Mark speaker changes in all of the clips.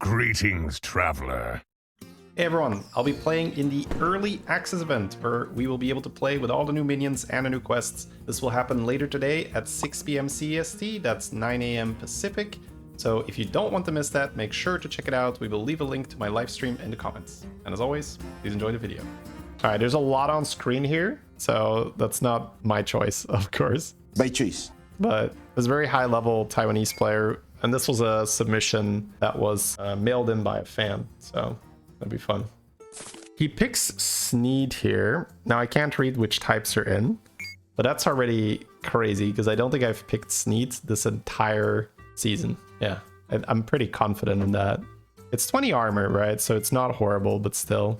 Speaker 1: Greetings, traveler.
Speaker 2: Hey everyone, I'll be playing in the early access event where we will be able to play with all the new minions and the new quests. This will happen later today at 6 p.m. CEST, that's 9 a.m. Pacific. So if you don't want to miss that, make sure to check it out. We will leave a link to my live stream in the comments. And as always, please enjoy the video. All right, there's a lot on screen here, so that's not my choice, of course.
Speaker 3: By choice.
Speaker 2: But there's a very high level Taiwanese player, and this was a submission that was mailed in by a fan, so that'd be fun. He picks Sneed here. Now I can't read which types are in, but that's already crazy because I don't think I've picked Sneed this entire season. Yeah, I'm pretty confident in that. It's 20 armor, right? So it's not horrible, but still.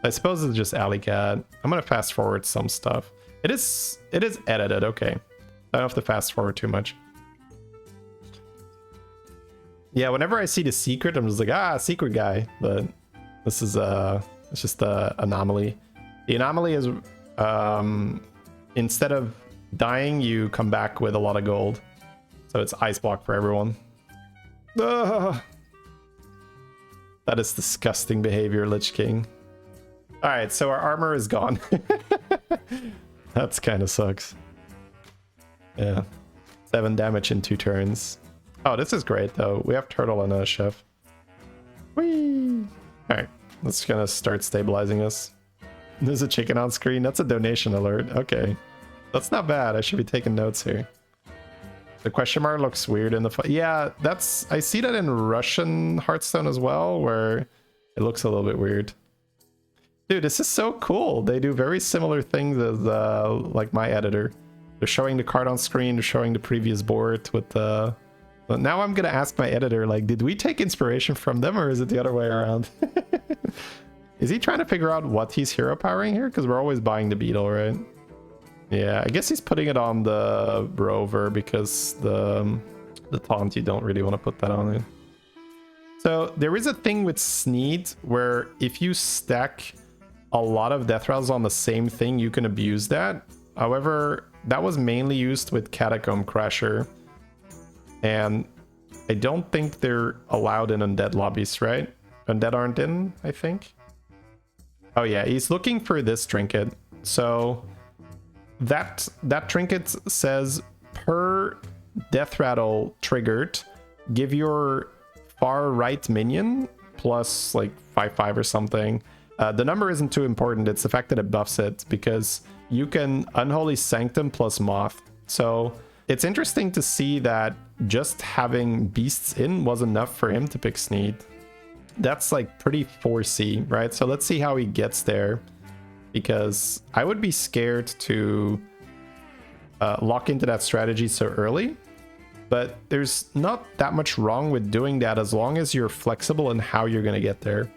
Speaker 2: I suppose it's just Alley Cat. I'm gonna fast forward some stuff. It is edited, okay. I don't have to fast forward too much. Yeah, whenever I see the secret, I'm just like, secret guy. But this is it's just the anomaly. The anomaly is instead of dying, you come back with a lot of gold. So it's ice block for everyone. That is disgusting behavior, Lich King. Alright, so our armor is gone. That's kind of sucks. Yeah. 7 damage in 2 turns. Oh, this is great though. We have Turtle and a Chef. Whee! Alright, that's gonna start stabilizing us. There's a chicken on screen. That's a donation alert. Okay. That's not bad. I should be taking notes here. The question mark looks weird in the yeah, that's I see that in Russian Hearthstone as well, where it looks a little bit weird. Dude, this is so cool. They do very similar things as like my editor. They're showing the card on screen, they're showing the previous board with the... But now I'm gonna ask my editor, like, did we take inspiration from them or is it the other way around? Is he trying to figure out what he's hero powering here? Because we're always buying the Beetle, right? Yeah, I guess he's putting it on the Rover because the taunt, you don't really want to put that on it. So there is a thing with Sneed where if you stack a lot of death rattles on the same thing, you can abuse that. However, that was mainly used with Catacomb Crasher. And I don't think they're allowed in undead lobbies, right? Undead aren't in, I think. Oh yeah, he's looking for this trinket. So that trinket says per death rattle triggered, give your far right minion plus like 5/5 or something. The number isn't too important. It's the fact that it buffs it because you can Unholy Sanctum plus Moth. So it's interesting to see that just having beasts in was enough for him to pick Sneed. That's like pretty 4C, right? So let's see how he gets there, because I would be scared to lock into that strategy so early. But there's not that much wrong with doing that as long as you're flexible in how you're going to get there.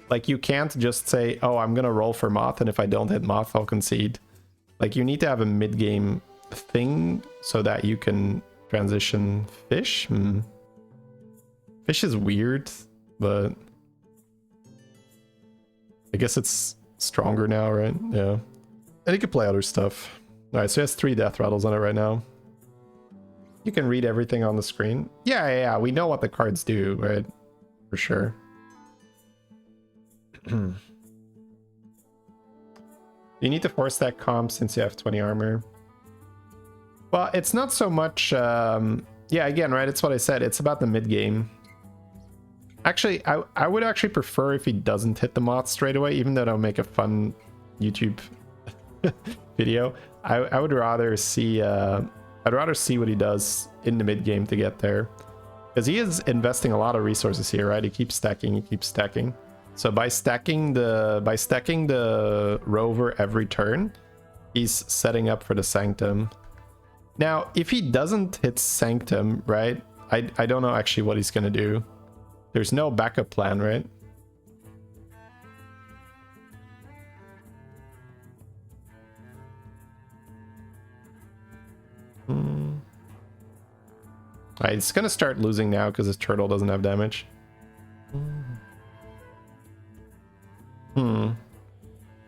Speaker 2: Like you can't just say, oh, I'm going to roll for Moth, and if I don't hit Moth, I'll concede. Like you need to have a mid-game thing so that you can transition Fish. Fish is weird, but I guess it's stronger now, right? Yeah. And he could play other stuff. All right, so he has 3 death rattles on it right now. You can read everything on the screen. Yeah, we know what the cards do, right? For sure. You need to force that comp since you have 20 armor. Well, it's not so much... yeah, again, right? It's what I said. It's about the mid-game. Actually, I would actually prefer if he doesn't hit the Moth straight away, even though it'll make a fun YouTube video. I would rather see... I'd rather see what he does in the mid-game to get there. Because he is investing a lot of resources here, right? He keeps stacking, he keeps stacking. So by stacking the Rover every turn, he's setting up for the Sanctum. Now, if he doesn't hit Sanctum, right? I don't know actually what he's gonna do. There's no backup plan, right? Alright, it's gonna start losing now because his turtle doesn't have damage.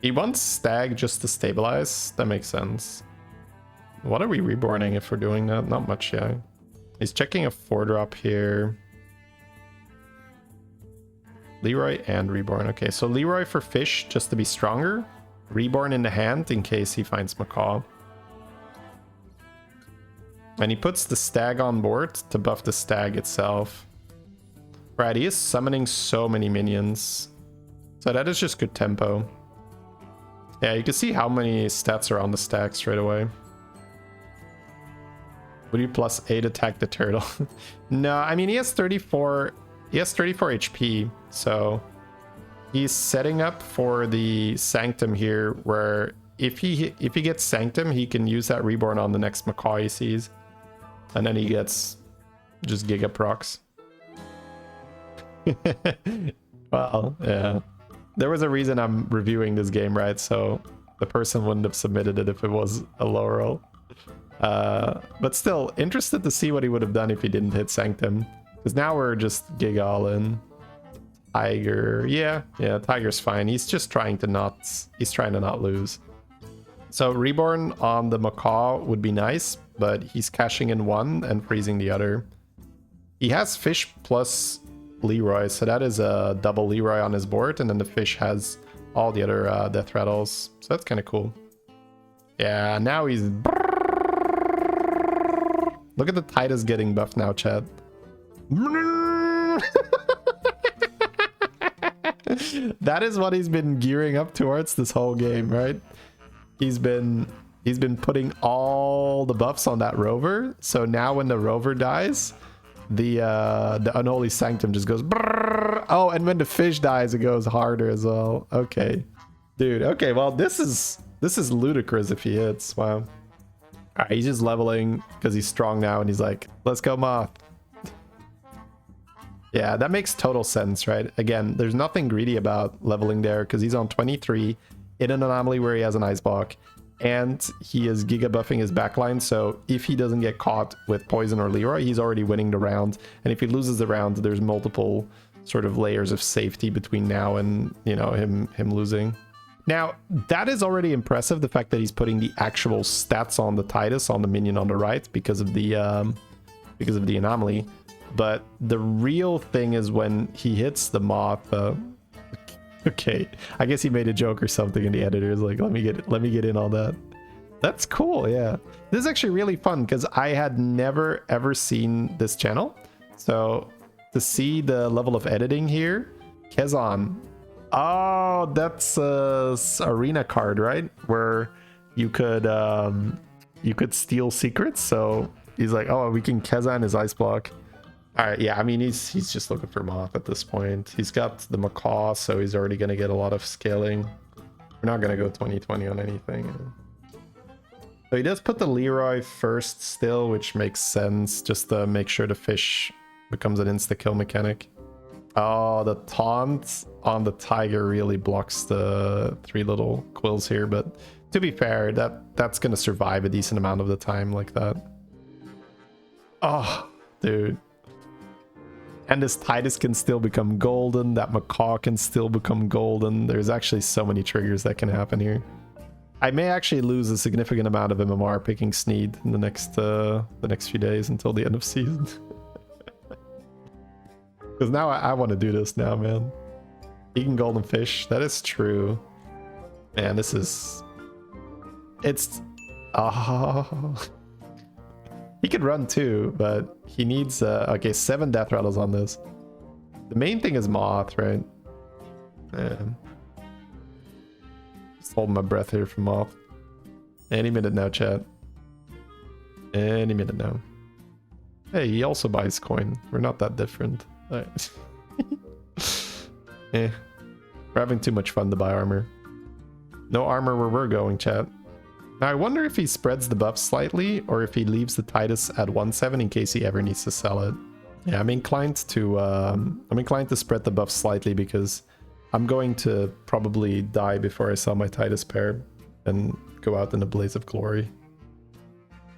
Speaker 2: He wants Stag just to stabilize. That makes sense. What are we reborning if we're doing that? Not much, yeah. He's checking a 4-drop here. Leroy and Reborn. Okay, so Leroy for fish just to be stronger. Reborn in the hand in case he finds Macaw. And he puts the stag on board to buff the stag itself. Right, he is summoning so many minions. So that is just good tempo. Yeah, you can see how many stats are on the stack straight away. Would you plus 8 attack the turtle? No, I mean he has 34 HP, so he's setting up for the Sanctum here, where if he gets Sanctum, he can use that Reborn on the next Macaw he sees. And then he gets just Giga procs. Well, yeah. There was a reason I'm reviewing this game, right? So the person wouldn't have submitted it if it was a low roll. But still, interested to see what he would have done if he didn't hit Sanctum. Because now we're just Giga all in. Tiger, yeah, Tiger's fine. He's just trying to not lose. So Reborn on the Macaw would be nice, but he's cashing in one and freezing the other. He has fish plus Leroy, so that is a double Leroy on his board, and then the fish has all the other death rattles, so that's kind of cool. Yeah, now he's... Look at the Titus getting buffed now, chat. That is what he's been gearing up towards this whole game, right? He's been putting all the buffs on that rover, so now when the rover dies, the Unholy Sanctum just goes brrr. Oh, and when the fish dies, it goes harder as well. Okay, dude. Okay, well this is ludicrous if he hits. Wow. All right, he's just leveling because he's strong now, and he's like, let's go Moth. Yeah, that makes total sense, right? Again, there's nothing greedy about leveling there because he's on 23 in an anomaly where he has an ice block, and he is giga buffing his backline, so if he doesn't get caught with poison or Leroy, he's already winning the round, and if he loses the round, there's multiple sort of layers of safety between now and, you know, him losing. Now, that is already impressive, the fact that he's putting the actual stats on the Titus on the minion on the right because of the anomaly. But the real thing is when he hits the Moth. Okay, I guess he made a joke or something, and the editor is like, let me get in on that. That's cool, yeah. This is actually really fun because I had never ever seen this channel. So to see the level of editing here, Kezan. Oh, that's a arena card, right? Where you could steal secrets. So he's like, oh, we can Kezan his ice block. All right, yeah, I mean, he's just looking for Moth at this point. He's got the Macaw, so he's already going to get a lot of scaling. We're not going to go 20/20 on anything. So he does put the Leroy first still, which makes sense, just to make sure the fish becomes an insta-kill mechanic. Oh, the taunt on the Tiger really blocks the 3 little quills here, but to be fair, that's going to survive a decent amount of the time like that. Oh, dude. And this Titus can still become golden. That Macaw can still become golden. There's actually so many triggers that can happen here. I may actually lose a significant amount of MMR picking Sneed in the next few days until the end of season. Because now I want to do this now, man. Eating golden fish. That is true. Man, this is... It's... Oh... He could run too, but he needs, okay, 7 death rattles on this. The main thing is Moth, right? Just holding my breath here for Moth. Any minute now, chat. Any minute now. Hey, he also buys coin. We're not that different. All right. We're having too much fun to buy armor. No armor where we're going, chat. Now I wonder if he spreads the buff slightly or if he leaves the Titus at 1/7 in case he ever needs to sell it. Yeah, I'm inclined to spread the buff slightly because I'm going to probably die before I sell my Titus pair and go out in a blaze of glory.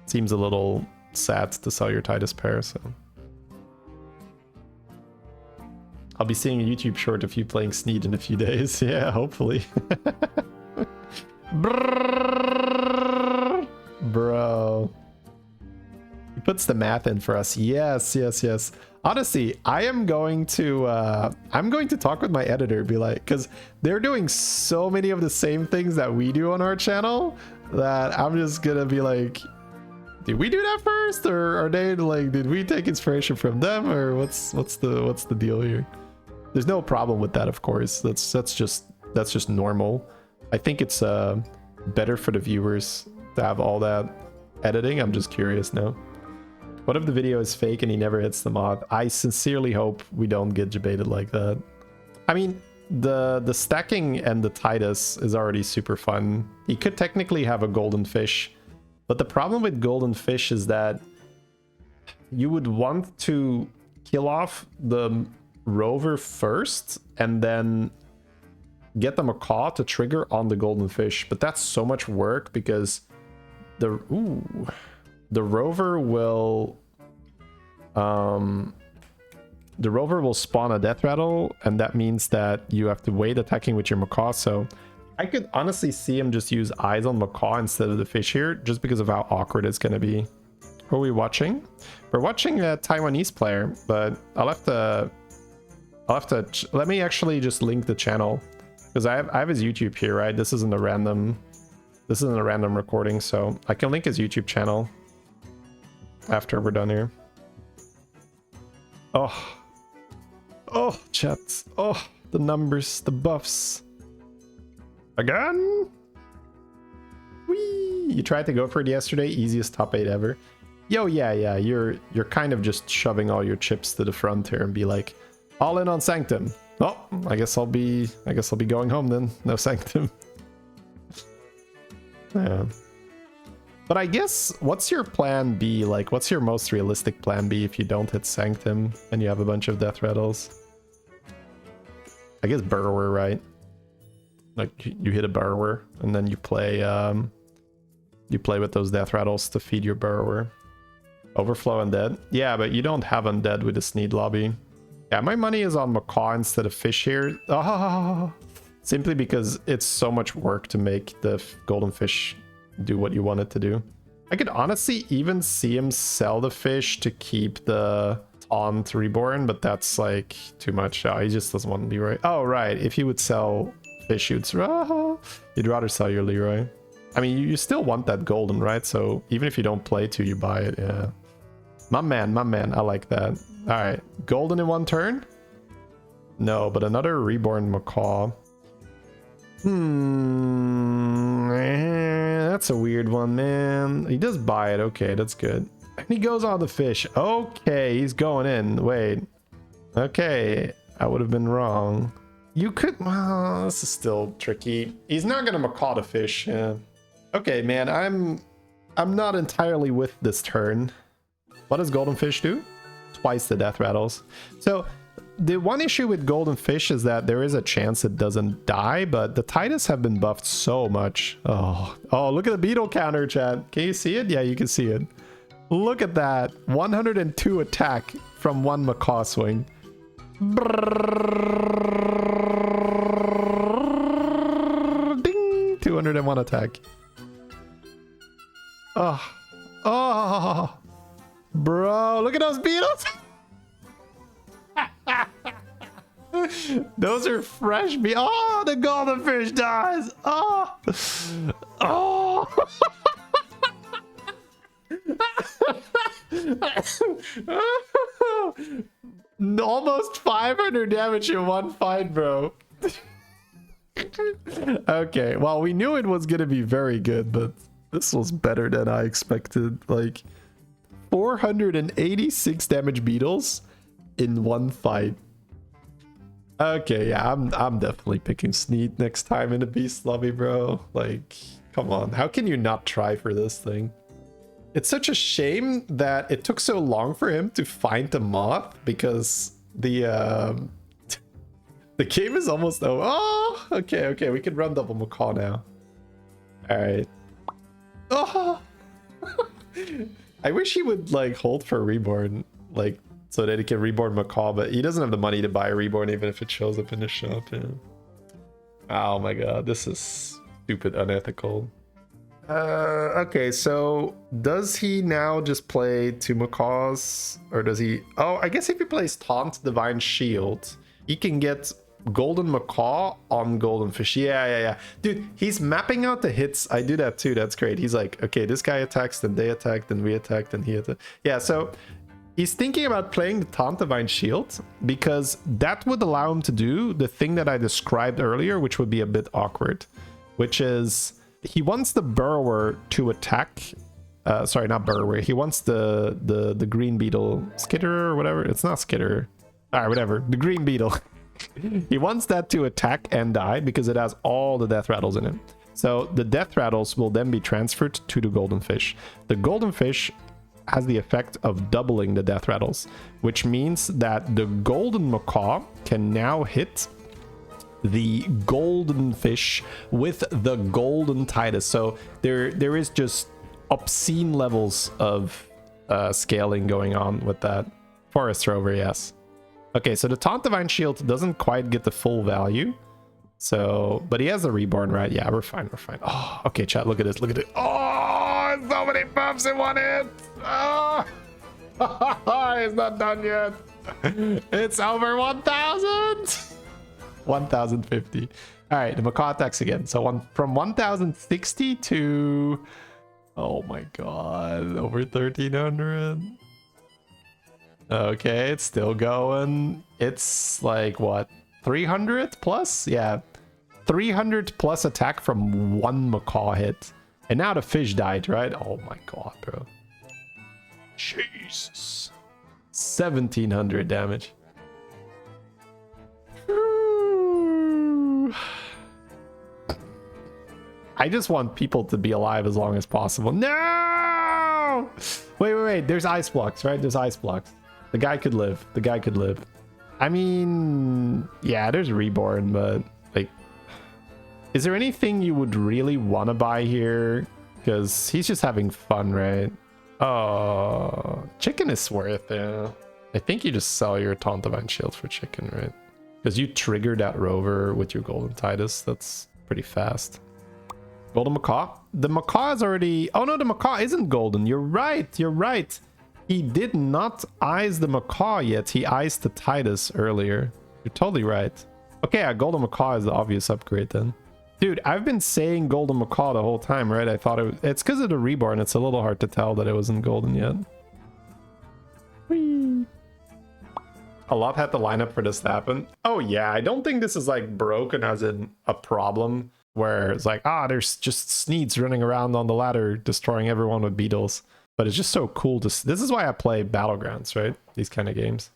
Speaker 2: Seems a little sad to sell your Titus pair, so I'll be seeing a YouTube short of you playing Sneed in a few days. Yeah, hopefully. Bro. He puts the math in for us. Yes, yes, yes. Honestly, I'm going to talk with my editor, be like, because they're doing so many of the same things that we do on our channel that I'm just gonna be like, did we do that first, or are they like, did we take inspiration from them, or what's the deal here? There's no problem with that, of course. That's just normal. I think it's better for the viewers to have all that editing. I'm just curious now. What if the video is fake and he never hits the mod? I sincerely hope we don't get debated like that. I mean, the stacking and the Titus is already super fun. He could technically have a golden fish, but the problem with golden fish is that you would want to kill off the rover first and then get the macaw to trigger on the golden fish. But that's so much work because the rover will spawn a death rattle, and that means that you have to wait attacking with your macaw. So I could honestly see him just use eyes on macaw instead of the fish here, just because of how awkward it's going to be. Who are we watching? We're watching a Taiwanese player, but I'll have to let me actually just link the channel, because I have his YouTube here, right? This isn't a random recording, so I can link his YouTube channel after we're done here. Oh, chats. Oh, the numbers, the buffs. Again? Whee! You tried to go for it yesterday. Easiest top 8 ever. Yo, yeah. You're kind of just shoving all your chips to the front here and be like, all in on Sanctum. Oh, I guess I'll be going home then. No Sanctum. Yeah. But I guess, what's your plan B? Like, what's your most realistic plan B if you don't hit Sanctum and you have a bunch of death rattles? I guess Burrower, right? Like, you hit a Burrower and then you play with those death rattles to feed your Burrower. Overflow Undead? Yeah, but you don't have Undead with the Sneed lobby. Yeah, my money is on macaw instead of fish here. Oh, simply because it's so much work to make the golden fish do what you want it to do. I could honestly even see him sell the fish to keep the taunt reborn, but that's like too much. Oh, he just doesn't want Leroy. Oh, right. If he would sell fish, you'd rather sell your Leroy. I mean, you still want that golden, right? So even if you don't play to, you buy it. Yeah. My man. I like that. All right. Golden in one turn? No, but another reborn macaw. That's a weird one, man. He does buy it. Okay, that's good. And he goes on the fish. Okay, he's going in. Wait. Okay, I would have been wrong. You could... Well, this is still tricky. He's not going to macaw the fish. Yeah. Okay, man, I'm not entirely with this turn. What does golden fish do? Twice the death rattles. So... the one issue with golden fish is that there is a chance it doesn't die, but the Titus have been buffed so much. Oh, look at the beetle counter, chat. Can you see it? Yeah, you can see it. Look at that. 102 attack from one macaw swing. Ding! 201 attack. Oh, bro, look at those beetles. Those are fresh Oh, the golden fish dies. Oh. Almost 500 damage in one fight, bro. Okay, well, we knew it was gonna be very good, but this was better than I expected. Like 486 damage beetles in one fight. Okay, yeah, I'm definitely picking Sneed next time in the beast lobby, bro. Like, come on, how can you not try for this thing? It's such a shame that it took so long for him to find the moth, because the game is almost over. Oh, okay, we can run double macaw now. All right. Oh, I wish he would like hold for reborn, like, so that he can reborn macaw, but he doesn't have the money to buy a reborn even if it shows up in the shop. Yeah. Oh my god, this is stupid unethical. Okay, so does he now just play two macaws? Or does he... Oh, I guess if he plays Taunt Divine Shield, he can get Golden Macaw on Golden Fish. Yeah. Dude, he's mapping out the hits. I do that too. That's great. He's like, okay, this guy attacks, then they attack, then we attack, then he attack. Yeah, so he's thinking about playing the Taunt Divine Shield because that would allow him to do the thing that I described earlier, which would be a bit awkward, which is he wants the Burrower to attack. Sorry, not Burrower. He wants the green beetle, Skitterer or whatever. It's not Skitterer. All right, whatever. The green beetle. He wants that to attack and die because it has all the death rattles in it. So the death rattles will then be transferred to the golden fish. The golden fish has the effect of doubling the death rattles, which means that the golden macaw can now hit the golden fish with the golden Titus. So there is just obscene levels of scaling going on with that. Forest Rover, yes. Okay, so the Taunt Divine Shield doesn't quite get the full value. So, but he has a reborn, right? Yeah, we're fine. Oh, okay, chat, look at this. Look at it. Oh, so many buffs in one hit. Oh, it's not done yet. It's over 1,000. 1,050. All right, the macaw attacks again. So from 1,060 to, oh my god, over 1,300. Okay, it's still going. It's like what, 300 plus? Yeah, 300 plus attack from one macaw hit. And now the fish died, right? Oh my god, bro. Jesus. 1,700 damage. I just want people to be alive as long as possible. No! Wait. There's ice blocks, right? There's ice blocks. The guy could live. I mean, yeah, there's reborn, but like, is there anything you would really want to buy here? Because he's just having fun, right? Oh, chicken is worth it. I think you just sell your Taunt Divine Shield for chicken, right? Because you trigger that rover with your golden Titus. That's pretty fast. Golden macaw. The macaw is already... Oh no, the macaw isn't golden. You're right. He did not eyes the macaw yet. He eyes the Titus earlier. You're totally right. Okay, yeah, golden macaw is the obvious upgrade then. Dude, I've been saying golden macaw the whole time, right? I thought it's because of the reborn. It's a little hard to tell that it wasn't golden yet. Whee! A lot had to line up for this to happen. Oh yeah, I don't think this is like broken as in a problem where it's like, there's just Sneeds running around on the ladder destroying everyone with beetles. But it's just so cool to... This is why I play Battlegrounds, right? These kind of games.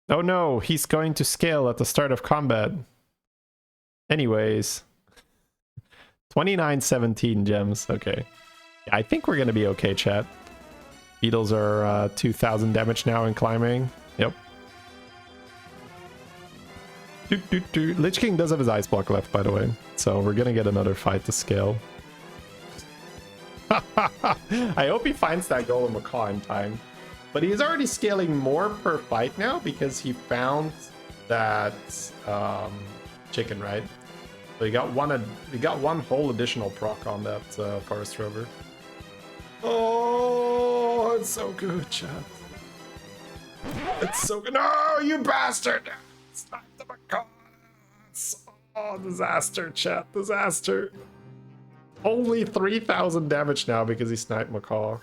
Speaker 2: Oh no, he's going to scale at the start of combat. Anyways. 2917 gems. Okay. Yeah, I think we're going to be okay, chat. Beetles are 2,000 damage now and climbing. Yep. Lich King does have his ice block left, by the way. So we're going to get another fight to scale. I hope he finds that golden macaw in time. But he's already scaling more per fight now because he found that chicken, right? So he got one whole additional proc on that Forest Rover. Oh, it's so good, chat. It's so good. No, you bastard! It's not the macaw. Oh, disaster, chat. Disaster. Only 3,000 damage now because he sniped macaw.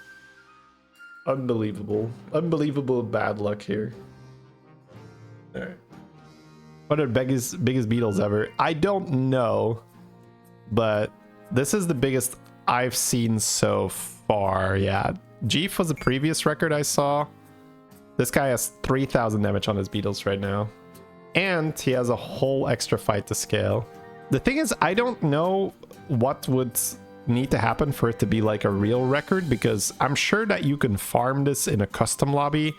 Speaker 2: Unbelievable. Unbelievable bad luck here. Alright. What are the biggest beetles ever? I don't know. But this is the biggest I've seen so far. Yeah. Jeef was the previous record I saw. This guy has 3,000 damage on his beetles right now. And he has a whole extra fight to scale. The thing is, I don't know what would need to happen for it to be like a real record, because I'm sure that you can farm this in a custom lobby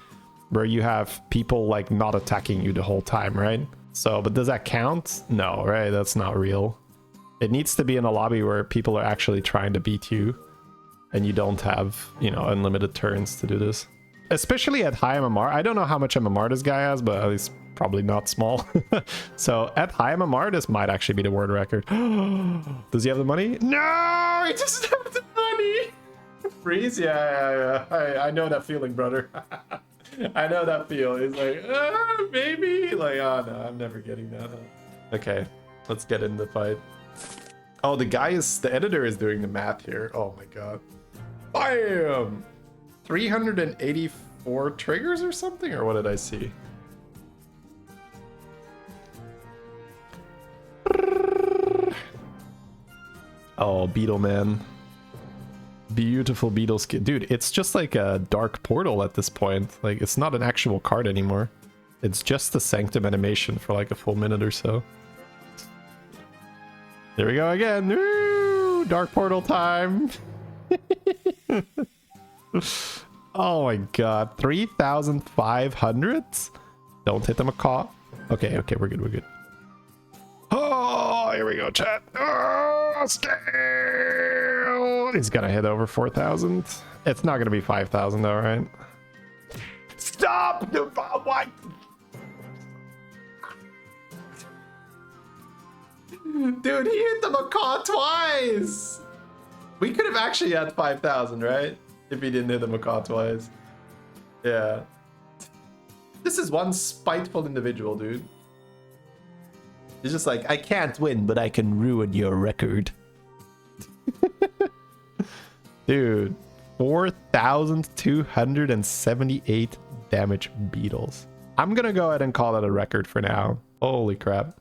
Speaker 2: where you have people like not attacking you the whole time, right? So, but does that count? No, right? That's not real. It needs to be in a lobby where people are actually trying to beat you and you don't have, you know, unlimited turns to do this. Especially at high MMR. I don't know how much MMR this guy has, but at least probably not small. So at high MMR, this might actually be the world record. Does he have the money? No, he doesn't have the money. Freeze? Yeah. I know that feeling, brother. I know that feel. He's like, maybe. Like, oh no, I'm never getting that. Okay, let's get in the fight. Oh, the editor is doing the math here. Oh my god. Bam! 384 triggers or something? Or what did I see? Oh, Beetle, man. Beautiful Beetle skin. Dude, it's just like a dark portal at this point. Like, it's not an actual card anymore. It's just the Sanctum animation for like a full minute or so. There we go again. Woo! Dark portal time. Oh my god. 3,500? Don't hit the macaw. Okay, we're good. Oh, here we go, chat. Oh, still. He's gonna hit over 4,000. It's not gonna be 5,000 though, right? Stop! What? Dude, he hit the macaw twice! We could have actually had 5,000, right? If he didn't hit the macaw twice. Yeah. This is one spiteful individual, dude. He's just like, I can't win, but I can ruin your record. Dude, 4,278 damage Beetles. I'm gonna go ahead and call it a record for now. Holy crap.